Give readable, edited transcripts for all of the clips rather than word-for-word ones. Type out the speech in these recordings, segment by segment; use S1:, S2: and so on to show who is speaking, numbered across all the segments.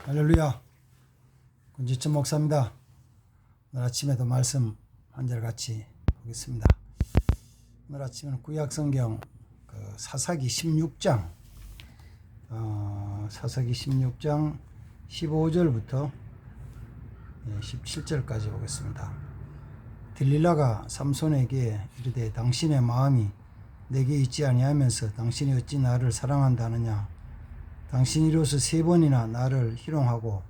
S1: 할렐루야. 권지천 목사입니다. 오늘 아침에도 말씀 한 절 같이 보겠습니다. 오늘 아침에는 구약성경 사사기 16장 사사기 16장 15절부터 17절까지 보겠습니다. 들릴라가 삼손에게 이르되 당신의 마음이 내게 있지 아니하면서 당신이 어찌 나를 사랑한다느냐. 당신이 이로써 3번이나 나를 희롱하고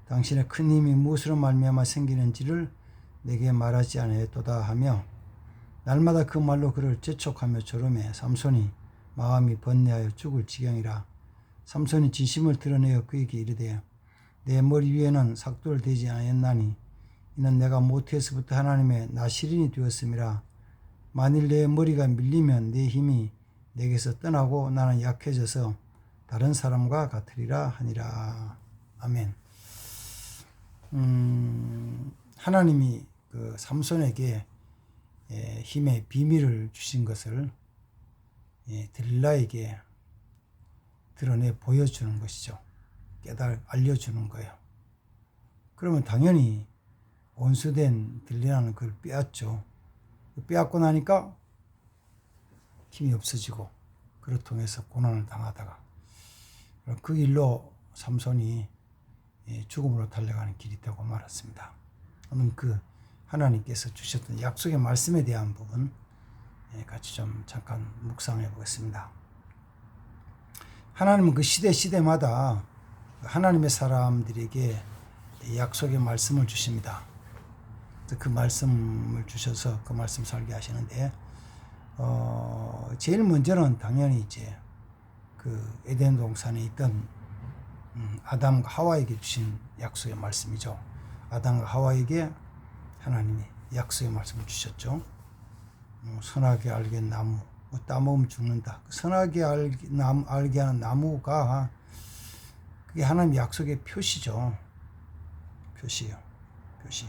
S1: 당신의 큰 힘이 무엇으로 말미암아 생기는지를 내게 말하지 아니하였도다 하며 날마다 그 말로 그를 재촉하며 조름해 삼손이 마음이 번뇌하여 죽을 지경이라. 삼손이 진심을 드러내어 그에게 이르되 내 머리 위에는 삭도를 대지 아니하였나니 이는 내가 모태에서부터 하나님의 나시린이 되었음이라. 만일 내 머리가 밀리면 내 힘이 내게서 떠나고 나는 약해져서 다른 사람과 같으리라 하니라. 아멘. 하나님이 그 삼손에게 힘의 비밀을 주신 것을 들릴라에게 드러내 보여주는 것이죠. 알려주는 거예요. 그러면 당연히 원수된 들릴라는 그걸 빼앗죠. 빼앗고 나니까 힘이 없어지고 그를 통해서 고난을 당하다가 그 일로 삼손이 죽음으로 달려가는 길이 되고 말았습니다. 오늘 그 하나님께서 주셨던 약속의 말씀에 대한 부분 같이 좀 잠깐 묵상해 보겠습니다. 하나님은 그 시대마다 하나님의 사람들에게 약속의 말씀을 주십니다. 그 말씀을 주셔서 그 말씀 살게 하시는데 제일 먼저는 당연히 이제 그 에덴 동산에 있던 아담과 하와에게 주신 약속의 말씀이죠. 아담과 하와에게 하나님이 약속의 말씀을 주셨죠. 선하게 알게 나무, 따먹으면 죽는다. 선하게 알게 하는 나무가 그게 하나님의 약속의 표시죠. 표시요. 표시.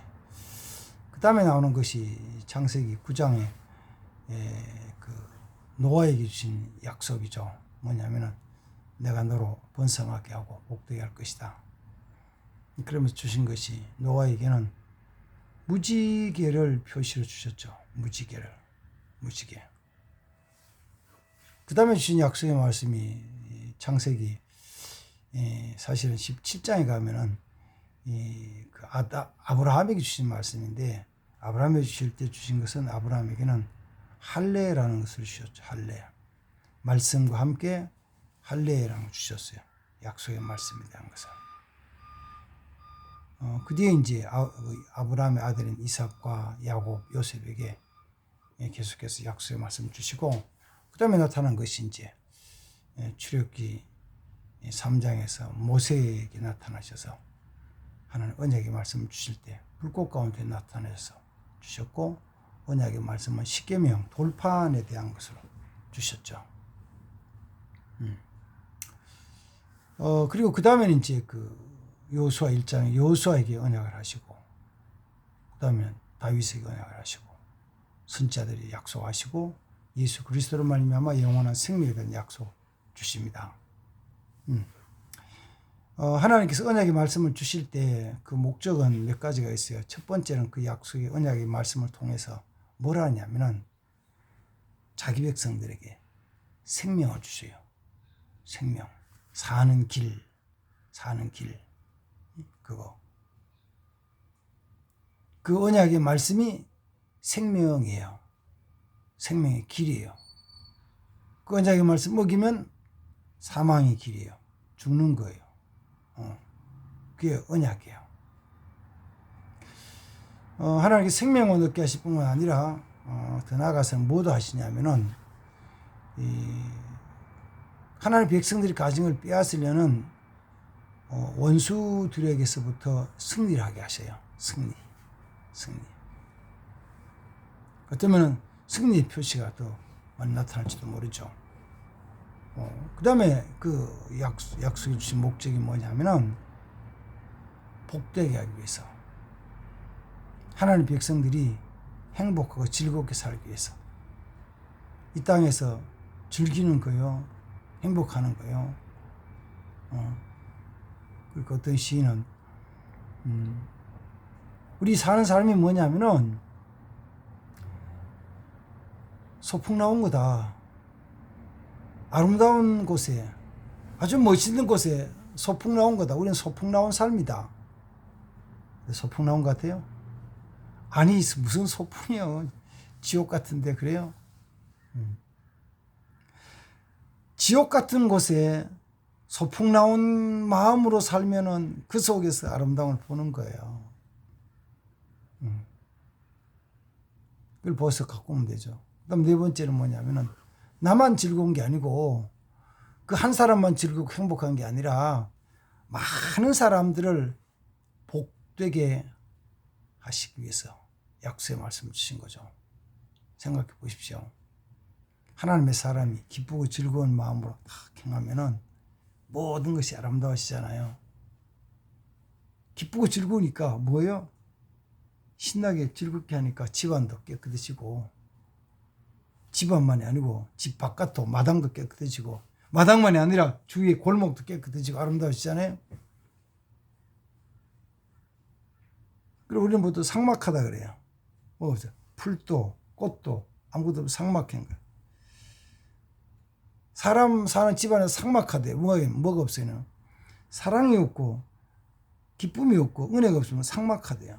S1: 그 다음에 나오는 것이 창세기 9장에 그 노아에게 주신 약속이죠. 뭐냐면은 내가 너로 번성하게 하고 복되게 할 것이다. 그러면서 주신 것이 노아에게는 무지개를 표시로 주셨죠. 무지개. 그 다음에 주신 약속의 말씀이 창세기 사실은 17장에 가면은 그 아브라함에게 주신 말씀인데 아브라함에게 주실 때 주신 것은 아브라함에게는 할례라는 것을 주셨죠. 할례. 말씀과 함께 할례라는 걸 주셨어요. 약속의 말씀에 대한 것을. 그 뒤에 이제 아브라함의 아들인 이삭과 야곱, 요셉에게 계속해서 약속의 말씀을 주시고 그 다음에 나타난 것이 이제 출애굽기 3장에서 모세에게 나타나셔서 하나님 언약의 말씀을 주실 때 불꽃 가운데 나타나셔서 주셨고 언약의 말씀은 십계명 돌판에 대한 것으로 주셨죠. 그리고 그 다음에는 이제 그 여호수아 1장에 여호수아에게 언약을 하시고, 그 다음에 다윗에게 언약을 하시고, 선지자들이 약속하시고, 예수 그리스도로 말미암아 영원한 생명에 대한 약속 주십니다. 하나님께서 언약의 말씀을 주실 때 그 목적은 몇 가지가 있어요. 첫 번째는 그 약속의 언약의 말씀을 통해서 뭘 하냐면은 자기 백성들에게 생명을 주셔요. 생명. 사는 길. 그거. 그 언약의 말씀이 생명이에요. 생명의 길이에요. 그 언약의 말씀 먹이면 사망의 길이에요. 죽는 거예요. 그게 언약이에요. 하나님께 생명을 얻게 하실 뿐만 아니라 더 나아가서는 뭐도 하시냐면은 하나님 백성들이 가진 걸 빼앗으려는 원수들에게서부터 승리를 하게 하셔요. 승리. 어쩌면 승리의 표시가 더 많이 나타날지도 모르죠. 그 다음에 그 약속해 주신 목적이 뭐냐면은 복되게 하기 위해서. 하나님 백성들이 행복하고 즐겁게 살기 위해서. 이 땅에서 즐기는 거요. 행복하는 거요. 그 어떤 시인은 우리 사는 삶이 뭐냐면은 소풍 나온 거다. 아름다운 곳에, 아주 멋있는 곳에 소풍 나온 거다. 우리는 소풍 나온 삶이다. 소풍 나온 것 같아요? 아니, 무슨 소풍이요. 지옥 같은데, 그래요? 지옥 같은 곳에 소풍 나온 마음으로 살면은 그 속에서 아름다움을 보는 거예요. 그걸 벌써 갖고 오면 되죠. 그다음 네 번째는 뭐냐면은 나만 즐거운 게 아니고 그 한 사람만 즐겁고 행복한 게 아니라 많은 사람들을 복되게 하시기 위해서 약속의 말씀을 주신 거죠. 생각해 보십시오. 하나님의 사람이 기쁘고 즐거운 마음으로 딱 행하면은 모든 것이 아름다워지잖아요. 기쁘고 즐거우니까 뭐예요? 신나게 즐겁게 하니까 집안도 깨끗해지고, 집안만이 아니고 집 바깥도 마당도 깨끗해지고, 마당만이 아니라 주위의 골목도 깨끗해지고 아름다워지잖아요. 그리고 우리는 모두 삭막하다 그래요. 풀도 꽃도 아무것도 없고 삭막한 거예요. 사람 사는 집안에서 삭막하대. 뭐가 없어요? 사랑이 없고 기쁨이 없고 은혜가 없으면 삭막하대요.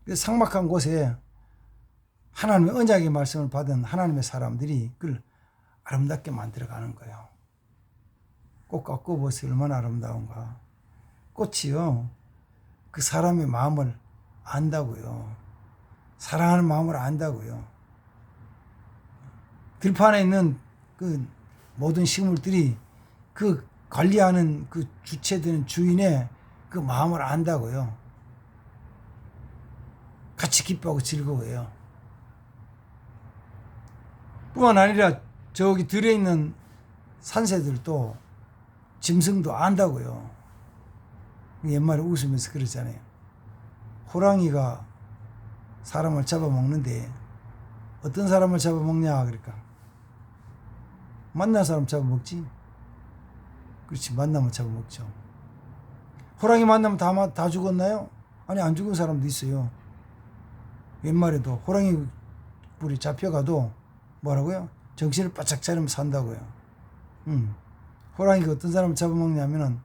S1: 그래서 삭막한 곳에 하나님의 언약의 말씀을 받은 하나님의 사람들이 그걸 아름답게 만들어가는 거예요. 꽃 갖고 보세요. 얼마나 아름다운가. 꽃이요, 그 사람의 마음을 안다고요. 사랑하는 마음을 안다고요. 들판에 있는 그 모든 식물들이 그 관리하는 그 주체되는 주인의 그 마음을 안다고요. 같이 기뻐하고 즐거워해요. 뿐만 아니라 저기 들에 있는 산새들도 짐승도 안다고요. 옛말에 웃으면서 그러잖아요. 호랑이가 사람을 잡아먹는데 어떤 사람을 잡아먹냐 그러니까 만난 사람 잡아먹지. 그렇지, 만나면 잡아먹죠. 호랑이 만나면 다 죽었나요? 아니, 안 죽은 사람도 있어요. 옛말에도 호랑이 뿔이 잡혀가도 뭐라고요? 정신을 바짝 차리면 산다고요. 호랑이가 어떤 사람을 잡아먹냐면은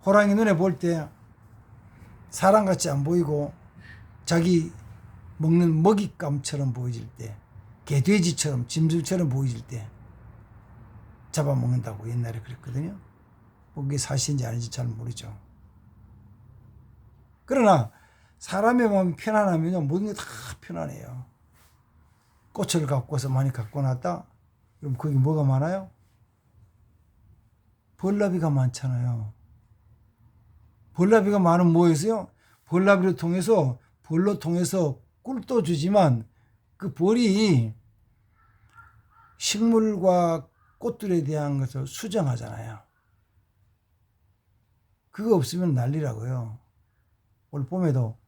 S1: 호랑이 눈에 볼 때 사람같이 안 보이고 자기 먹는 먹잇감처럼 보여질 때, 개돼지처럼 짐승처럼 보여질 때 잡아먹는다고 옛날에 그랬거든요. 그게 사실인지 아닌지 잘 모르죠. 그러나 사람의 마음이 편안하면요, 모든 게 다 편안해요. 꽃을 갖고서 많이 갖고 놨다? 그럼 거기 뭐가 많아요? 벌나비가 많잖아요. 벌나비가 많은 뭐였어요? 벌나비를 통해서, 벌로 통해서 꿀도 주지만 그 벌이 식물과 꽃들에 대한 것을 수정하잖아요. 그거 없으면 난리라고요. 올 봄에도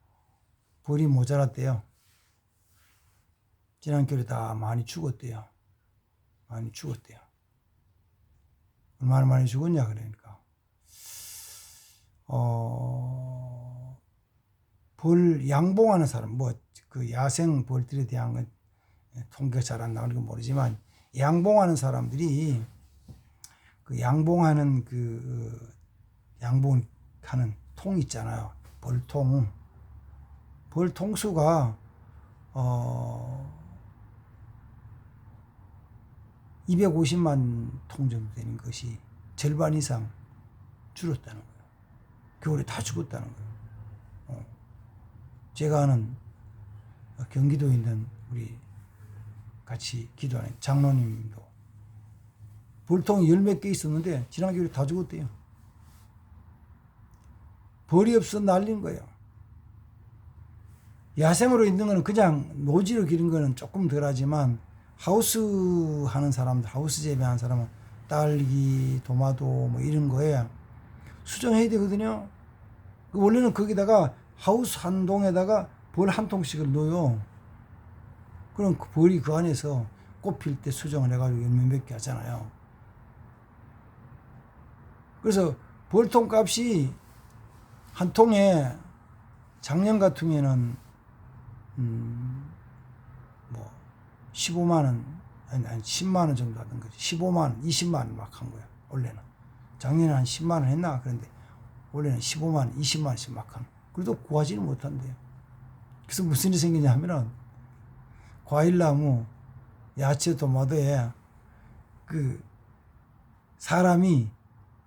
S1: 벌이 모자랐대요. 지난 겨울에 다 많이 죽었대요. 많이 죽었대요. 얼마나 많이 죽었냐 그러니까 벌 양봉하는 사람, 그 야생 벌들에 대한 건 통계가 잘 안 나오는 건 모르지만, 양봉하는 사람들이 그 양봉하는 양봉하는 통 있잖아요. 벌통. 벌통 수가 250만 통 정도 되는 것이 절반 이상 줄었다는 거예요. 겨울에 다 죽었다는 거예요. 제가 아는 경기도에 있는 우리 같이 기도하는 장로님도 벌통이 10몇 개 있었는데 지난 겨울에 다 죽었대요. 벌이 없어 날린 거예요. 야생으로 있는 거는 그냥 노지로 기른 거는 조금 덜하지만 하우스 하는 사람들, 하우스 재배하는 사람은 딸기, 도마도 뭐 이런 거에 수정해야 되거든요. 원래는 거기다가 하우스 한 동에다가 벌 한 통씩을 넣어요. 그럼 그 벌이 그 안에서 꽃 필 때 수정을 해가지고 열매 맺게 하잖아요. 그래서 벌통 값이 한 통에 작년 같은 경우에는 뭐 15만 원 아니 10만 원 정도 하던 거지. 15만 원, 20만 원 막 한 거야. 원래는 작년에 한 10만 원 했나 그런데 원래는 15만 원, 20만 원씩 막 하는. 그래도 구하지는 못한대요. 그래서 무슨 일이 생기냐 하면은 과일나무, 야채, 토마토에 그 사람이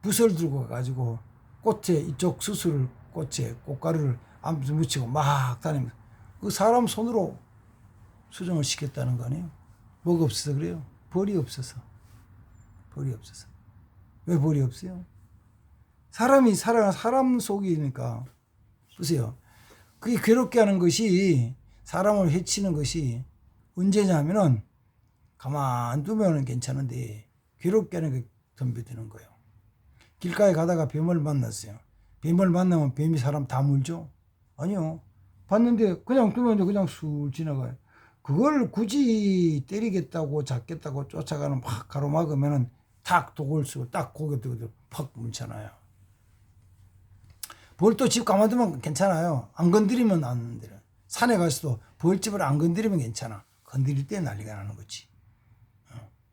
S1: 붓을 들고 가가지고 꽃에 이쪽 수술 꽃에 꽃가루를 아무튼 묻히고 막 다니면서 그 사람 손으로 수정을 시켰다는 거 아니에요? 뭐가 없어서 그래요? 벌이 없어서. 벌이 없어서. 왜 벌이 없어요? 사람이 살아가는 사람 속이니까. 보세요. 그게 괴롭게 하는 것이 사람을 해치는 것이 언제냐면은 가만 두면은 괜찮은데 괴롭게 하는 게 덤벼드는 거예요. 길가에 가다가 뱀을 만났어요. 뱀을 만나면 뱀이 사람 다 물죠? 아니요. 봤는데 그냥 두면 그냥 술 지나가요. 그걸 굳이 때리겠다고 잡겠다고 쫓아가는 막 가로막으면은 탁 독을 쓰고 딱 고개 들고 팍 물잖아요. 벌도 집 가만두면 괜찮아요. 안 건드리면 안 돼요. 산에 가서도 벌집을 안 건드리면 괜찮아. 건드릴 때 난리가 나는 거지.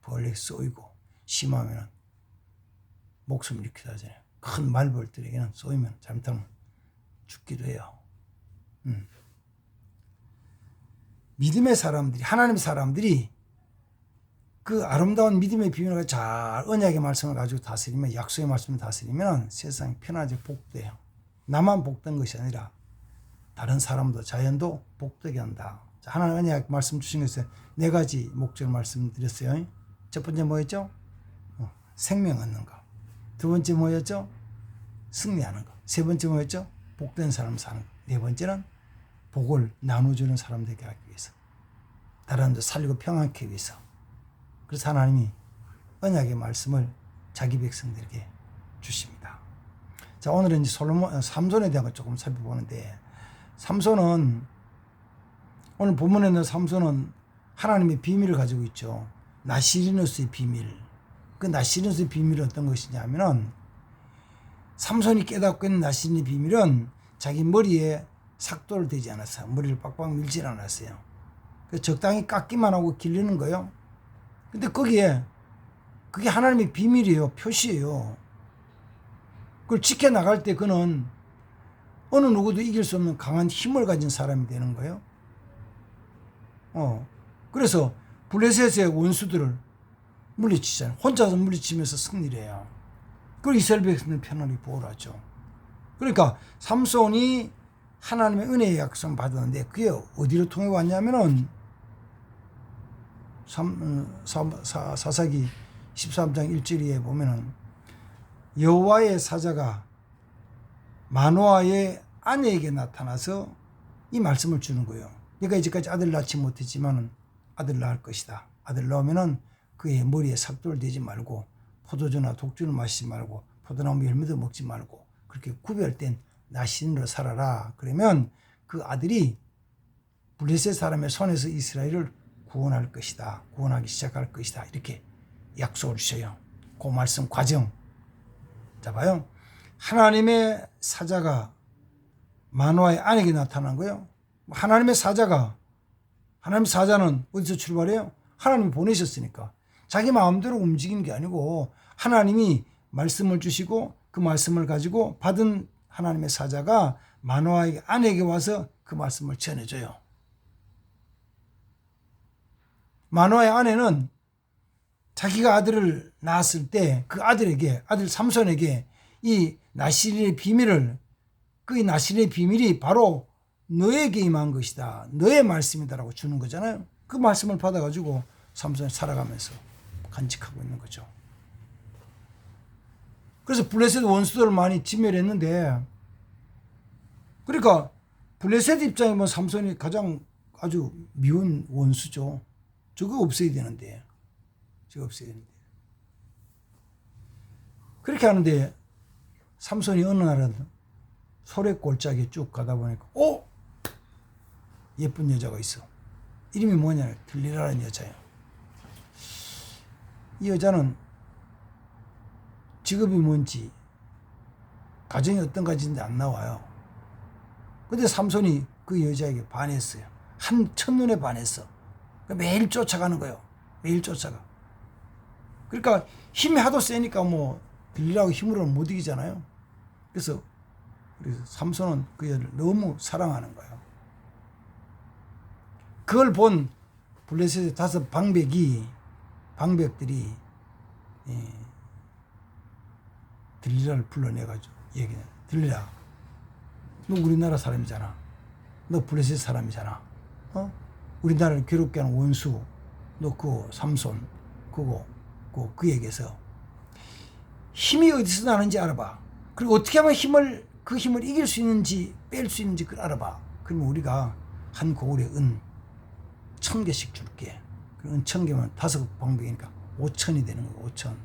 S1: 벌에 쏘이고 심하면 목숨을 잃기도 하잖아요. 큰 말벌들에게는 쏘이면 잘못하면 죽기도 해요. 믿음의 사람들이, 하나님의 사람들이 그 아름다운 믿음의 비밀을 잘 언약의 말씀을 가지고 다스리면, 약속의 말씀을 다스리면 세상이 편하게 복돼요. 나만 복된 것이 아니라 다른 사람도 자연도 복되게 한다. 하나님 언약 말씀 주신 것에 네 가지 목적을 말씀드렸어요. 첫 번째 뭐였죠? 생명 얻는 거. 두 번째 뭐였죠? 승리하는 거. 세 번째 뭐였죠? 복된 사람 사는 거. 네 번째는 복을 나눠주는 사람 되게 하기 위해서. 다른 사람도 살리고 평안케 위해서. 그래서 하나님이 언약의 말씀을 자기 백성들에게 주십니다. 자, 오늘은 이제 삼손에 대한 걸 조금 살펴보는데, 삼손은, 오늘 본문에 있는 삼손은 하나님의 비밀을 가지고 있죠. 나시리누스의 비밀. 그 나시리누스의 비밀은 어떤 것이냐면은, 삼손이 깨닫고 있는 나시리누스의 비밀은 자기 머리에 삭도를 대지 않았어요. 머리를 빡빡 밀질 않았어요. 그래서 적당히 깎기만 하고 기르는 거예요. 근데 그게 하나님의 비밀이에요. 표시예요. 그걸 지켜나갈 때 그는 어느 누구도 이길 수 없는 강한 힘을 가진 사람이 되는 거예요. 그래서 블레셋의 원수들을 물리치잖아요. 혼자서 물리치면서 승리를 해요. 그리고 이스라엘 백성들 편안히 보호를 하죠. 그러니까 삼손이 하나님의 은혜의 약속을 받았는데 그게 어디로 통해 왔냐면은 사사기 13장 1절에 보면은 여호와의 사자가 마노아의 아내에게 나타나서 이 말씀을 주는 거예요. 네가 이제까지 아들 낳지 못했지만은 아들 낳을 것이다. 아들 낳으면은 그의 머리에 삭도를 대지 말고 포도주나 독주를 마시지 말고 포도나무 열매도 먹지 말고 그렇게 구별된 나신으로 살아라. 그러면 그 아들이 블레셋 사람의 손에서 이스라엘을 구원할 것이다. 구원하기 시작할 것이다. 이렇게 약속을 주셔요. 그 말씀 과정. 자, 봐요. 하나님의 사자가 마노아의 아내에게 나타난 거예요. 하나님의 사자는 어디서 출발해요? 하나님이 보내셨으니까. 자기 마음대로 움직이는 게 아니고 하나님이 말씀을 주시고 그 말씀을 가지고 받은 하나님의 사자가 마노아의 아내에게 와서 그 말씀을 전해줘요. 마노아의 아내는 자기가 아들을 낳았을 때 그 아들 삼손에게 이 나시린의 비밀을, 그 나시린의 비밀이 바로 너에게 임한 것이다. 너의 말씀이다라고 주는 거잖아요. 그 말씀을 받아가지고 삼손이 살아가면서 간직하고 있는 거죠. 그래서 블레셋 원수들을 많이 진멸했는데, 그러니까 블레셋 입장에 보면 삼손이 가장 아주 미운 원수죠. 저거 없애야 되는데. 그렇게 하는데 삼손이 어느 날은 소래골짜기에 쭉 가다 보니까 예쁜 여자가 있어. 이름이 뭐냐? 들리라는 여자예요. 이 여자는 직업이 뭔지 가정이 어떤 가지인지 안 나와요. 근데 삼손이 그 여자에게 반했어요. 첫눈에 반했어. 매일 쫓아가는 거예요. 매일 쫓아가. 그러니까 힘이 하도 세니까 뭐 들리라고 힘으로는 못 이기잖아요. 그래서 삼손은 그 여자를 너무 사랑하는 거예요. 그걸 본 블레셋의 5 방백들이 들리라를 불러내가지고 얘기해. 들리라, 너 우리나라 사람이잖아. 너 블레셋 사람이잖아. 우리나라를 괴롭게 하는 원수, 너 그 삼손 그에게서 힘이 어디서 나는지 알아봐. 그리고 어떻게 하면 그 힘을 이길 수 있는지 뺄 수 있는지 그걸 알아봐. 그러면 우리가 한 고을에 은 1000개씩 줄게. 은 1000개면 5방백이니까 5000이 되는 거고 5000.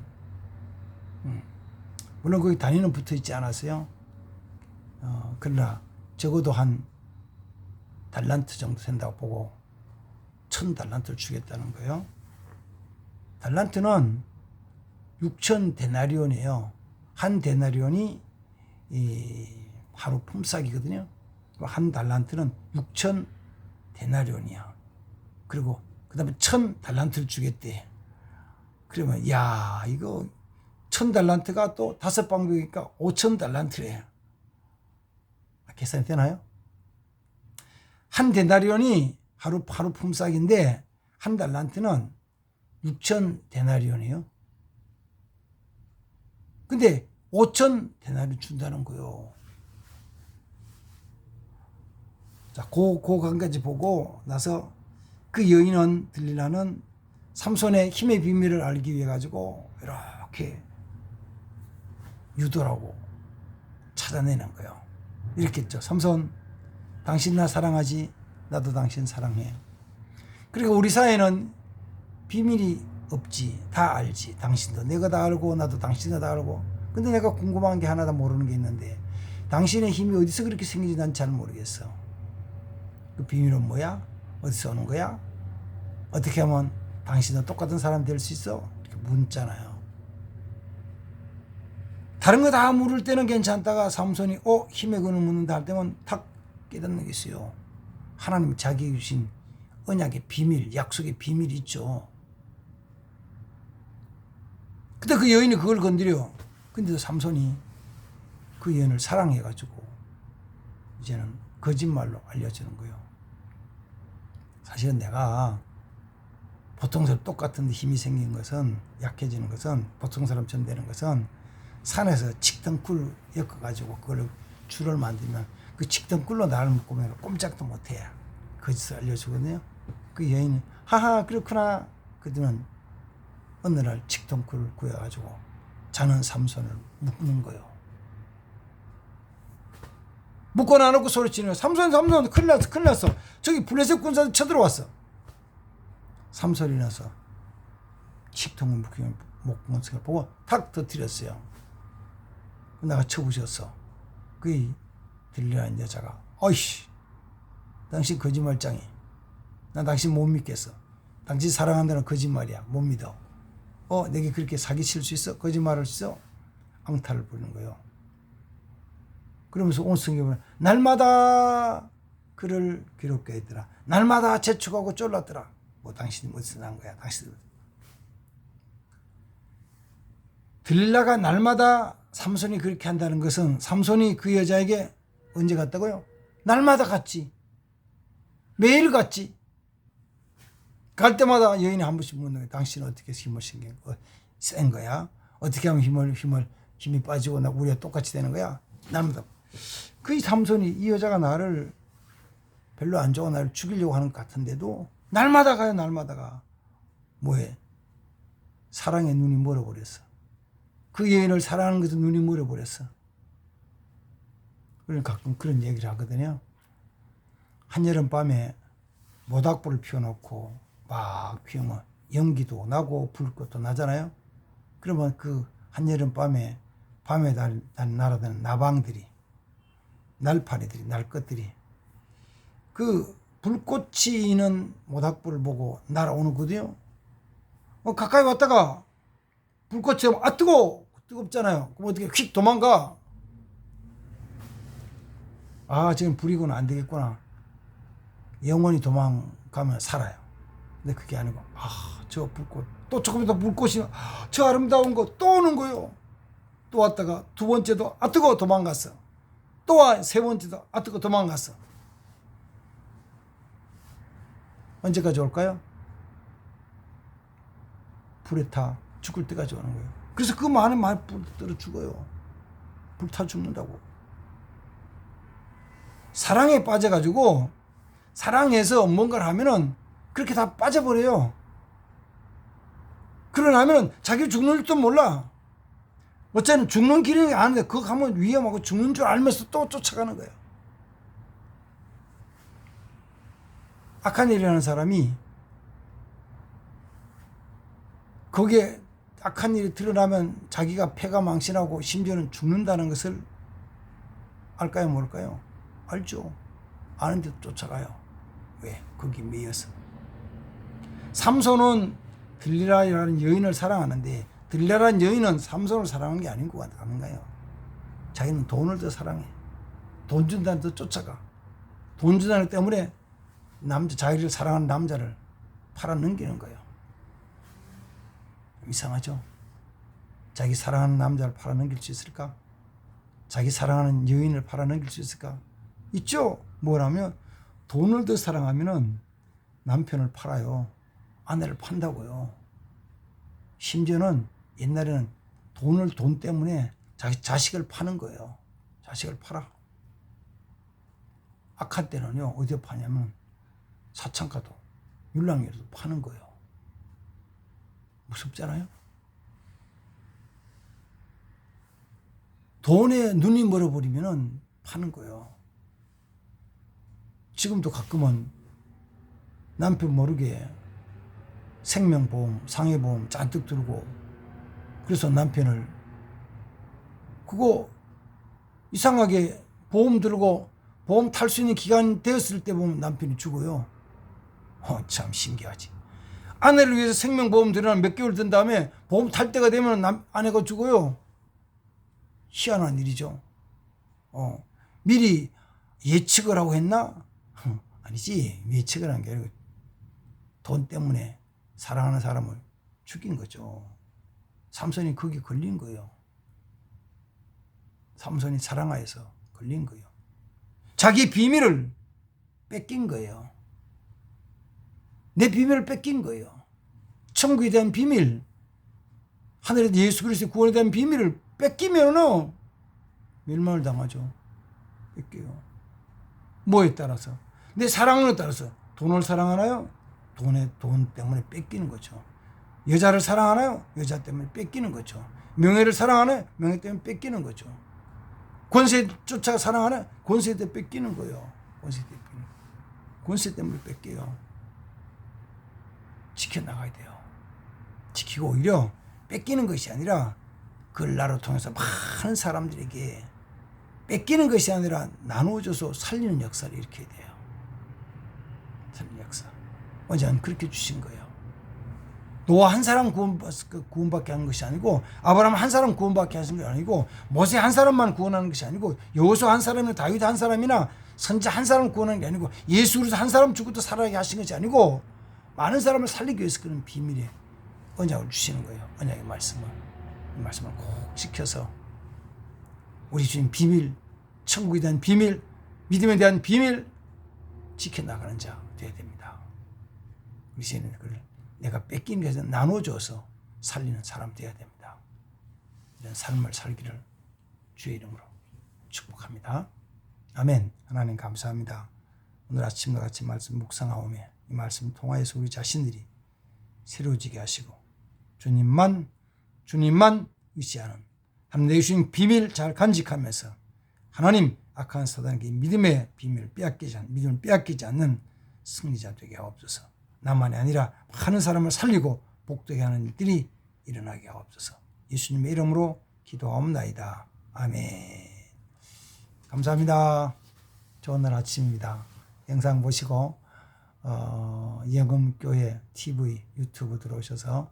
S1: 물론 거기 단위는 붙어 있지 않았어요. 그러나 적어도 한 달란트 정도 된다고 보고 1000달란트를 주겠다는 거예요. 달란트는 6000데나리온이에요. 한 데나리온이 하루 품삯이거든요. 한 달란트는 6000데나리온이야. 그리고 그 다음에 1000달란트를 주겠대. 그러면 야, 이거 1000달란트가 또 5방백이니까 5000달란트래. 계산이 되나요? 한 데나리온이 하루 품삯인데 한 달란트는 6000데나리온이에요. 근데 5000데나리온 준다는 거요. 자, 그 관까지 보고 나서 그 여인은 들릴라는 삼손의 힘의 비밀을 알기 위해 가지고 이렇게 유도라고 찾아내는 거예요. 이렇게 했죠. 삼손, 당신 나 사랑하지? 나도 당신 사랑해. 그리고 우리 사이에는 비밀이 없지. 다 알지. 당신도 내가 다 알고 나도 당신도 다 알고. 근데 내가 궁금한 게 하나 다 모르는 게 있는데 당신의 힘이 어디서 그렇게 생기지 난 잘 모르겠어. 그 비밀은 뭐야? 어디서 오는 거야? 어떻게 하면 당신도 똑같은 사람 될 수 있어? 이렇게 묻잖아요. 다른 거 다 물을 때는 괜찮다가 삼손이 힘의 근을 묻는다 할 때면 탁 깨닫는 게 있어요. 하나님 자기 주신 언약의 비밀, 약속의 비밀이 있죠. 근데 그 여인이 그걸 건드려. 근데도 삼손이 그 여인을 사랑해가지고 이제는 거짓말로 알려주는 거예요. 사실은 내가 보통 사람 똑같은데 힘이 생긴 것은, 약해지는 것은, 보통 사람처럼 되는 것은 산에서 칡덩굴 엮어가지고 그걸 줄을 만들면 그 칡덩굴로 나를 묶으면 꼼짝도 못해. 거짓을 알려주거든요. 그 여인이 하하 그렇구나. 그들은 어느 날 칡덩굴을 구해가지고 자는 삼손을 묶는 거예요. 묶고 나놓고 소리치는 거예요. 삼손 큰일 났어. 저기 블레셋 군사들 쳐들어왔어. 삼손이 나서 칡덩굴 묶이는 목문석을 보고 탁 터뜨렸어요. 내가 쳐부셨어. 그 들리라는 여자가 어이씨, 당신 거짓말장이. 난 당신 못 믿겠어. 당신 사랑한다는 거짓말이야. 못 믿어. 내게 그렇게 사기칠 수 있어? 거짓말할 수 있어? 앙탈을 부리는 거예요. 그러면서 오늘 성경에 보면 날마다 그를 괴롭게 했더라. 날마다 재촉하고 쫄랐더라. 뭐 당신이 어디서 난 거야? 당신. 들릴라가 날마다 삼손이 그렇게 한다는 것은 삼손이 그 여자에게 언제 갔다고요? 날마다 갔지. 매일 갔지. 갈 때마다 여인이 한 번씩 묻는 거야. 당신은 어떻게 힘을 센 거야? 어떻게 하면 힘이 빠지고 우리가 똑같이 되는 거야? 날마다. 그 삼손이 이 여자가 나를 별로 안 좋아 나를 죽이려고 하는 것 같은데도 날마다 가요. 날마다 가. 뭐해? 사랑의 눈이 멀어버렸어. 그 여인을 사랑하는 것도 눈이 멀어버렸어. 그러니까 가끔 그런 얘기를 하거든요. 한여름 밤에 모닥불을 피워놓고 막 피우면 연기도 나고 불꽃도 나잖아요. 그러면 그 한여름 밤에 날아다니는 나방들이, 날파리들이, 날것들이 그 불꽃이 있는 모닥불을 보고 날아오는 거거든요. 가까이 왔다가 불꽃이 뜨겁잖아요. 그럼 어떻게 휙 도망가. 아, 지금 불이구나, 안 되겠구나. 영원히 도망가면 살아요. 근데 그게 아니고, 아, 저 불꽃, 또 조금 더 불꽃이, 저 아름다운 거 또 오는 거요. 또 왔다가 두 번째도, 아, 뜨거 도망갔어. 또 와, 세 번째도, 아, 뜨거 도망갔어. 언제까지 올까요? 불에 타 죽을 때까지 오는 거예요. 그래서 그 많은 불 떨어 죽어요. 불타 죽는다고. 사랑에 빠져가지고 사랑해서 뭔가를 하면은 그렇게 다 빠져버려요. 그러나면은 자기 죽는 줄도 몰라. 어차피 죽는 길이 아는데 그거 가면 위험하고 죽는 줄 알면서 또 쫓아가는 거예요. 악한 일이라는 사람이 거기에 악한 일이 드러나면 자기가 패가 망신하고 심지어는 죽는다는 것을 알까요, 모를까요? 알죠. 아는데도 쫓아가요. 왜? 거기 매여서. 삼손은 들리라라는 여인을 사랑하는데 들리라라는 여인은 삼손을 사랑한 게 아닌 것 같은가요? 자기는 돈을 더 사랑해. 돈 준다는 데 쫓아가. 돈 준다는 때문에 자기를 사랑하는 남자를 팔아넘기는 거예요. 이상하죠? 자기 사랑하는 남자를 팔아넘길 수 있을까? 자기 사랑하는 여인을 팔아넘길 수 있을까? 있죠? 뭐라면 돈을 더 사랑하면은 남편을 팔아요. 아내를 판다고요. 심지어는 옛날에는 돈 때문에 자기 자식을 파는 거예요. 자식을 팔아. 악한 때는요, 어디에 파냐면 사창가도 율랑이라도 파는 거예요. 무섭잖아요? 돈에 눈이 멀어버리면은 파는 거예요. 지금도 가끔은 남편 모르게 생명보험, 상해보험 잔뜩 들고 그래서 남편을 그거 이상하게 보험 들고 보험 탈 수 있는 기간 되었을 때 보면 남편이 죽어요. 참 신기하지. 아내를 위해서 생명보험 들으면 몇 개월 든 다음에 보험 탈 때가 되면 아내가 죽어요. 희한한 일이죠. 미리 예측을 하고 했나? 아니지. 예측을 한 게 아니고 돈 때문에 사랑하는 사람을 죽인 거죠. 삼손이 거기 걸린 거예요. 삼손이 사랑하여서 걸린 거예요. 자기 비밀을 뺏긴 거예요. 내 비밀을 뺏긴 거예요. 천국에 대한 비밀, 하늘에 예수 그리스도의 구원에 대한 비밀을 뺏기면은 멸망을 당하죠. 뺏겨요. 뭐에 따라서? 내 사랑에 따라서. 돈을 사랑하나요? 돈 때문에 뺏기는 거죠. 여자를 사랑하나요? 여자 때문에 뺏기는 거죠. 명예를 사랑하나요? 명예 때문에 뺏기는 거죠. 권세 쫓아 사랑하나요? 권세 때문에 뺏기는 거예요. 권세 때문에 뺏겨요. 지켜나가야 돼요. 지키고 오히려 뺏기는 것이 아니라 그걸 나로 통해서 많은 사람들에게 뺏기는 것이 아니라 나누어줘서 살리는 역사를 일으켜야 돼요. 살리는 역사. 언제는 그렇게 주신 거예요. 노아 한 사람 구원받게 하는 것이 아니고 아브라함 한 사람 구원받게 하신 게 아니고 모세 한 사람만 구원하는 것이 아니고 여호수아 한 사람이나 다윗 한 사람이나 선지자 한 사람 구원하는 게 아니고 예수 그리스도 한 사람 죽어도 살아나게 하신 것이 아니고 많은 사람을 살리기 위해서 그런 비밀의 언약을 주시는 거예요. 언약의 말씀을. 이 말씀을 꼭 지켜서 우리 주님 비밀, 천국에 대한 비밀, 믿음에 대한 비밀 지켜나가는 자 되어야 됩니다. 우리 주님은 그걸 내가 뺏긴 것에 나눠줘서 살리는 사람 되어야 됩니다. 이런 삶을 살기를 주의 이름으로 축복합니다. 아멘. 하나님 감사합니다. 오늘 아침과 같이 말씀 묵상하오며 이 말씀 통하여서 우리 자신들이 새로워지게 하시고 주님만 의지하는 하나님 내주신 비밀 잘 간직하면서 하나님 악한 사단에게 믿음의 비밀을 믿음을 빼앗기지 않는 승리자 되게 하옵소서. 나만이 아니라 많은 사람을 살리고 복되게 하는 일들이 일어나게 하옵소서. 예수님의 이름으로 기도하옵나이다. 아멘. 감사합니다. 좋은 날 아침입니다. 영상 보시고 영음교회 TV 유튜브 들어오셔서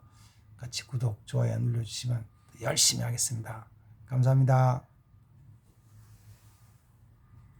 S1: 같이 구독, 좋아요 눌러주시면 열심히 하겠습니다. 감사합니다.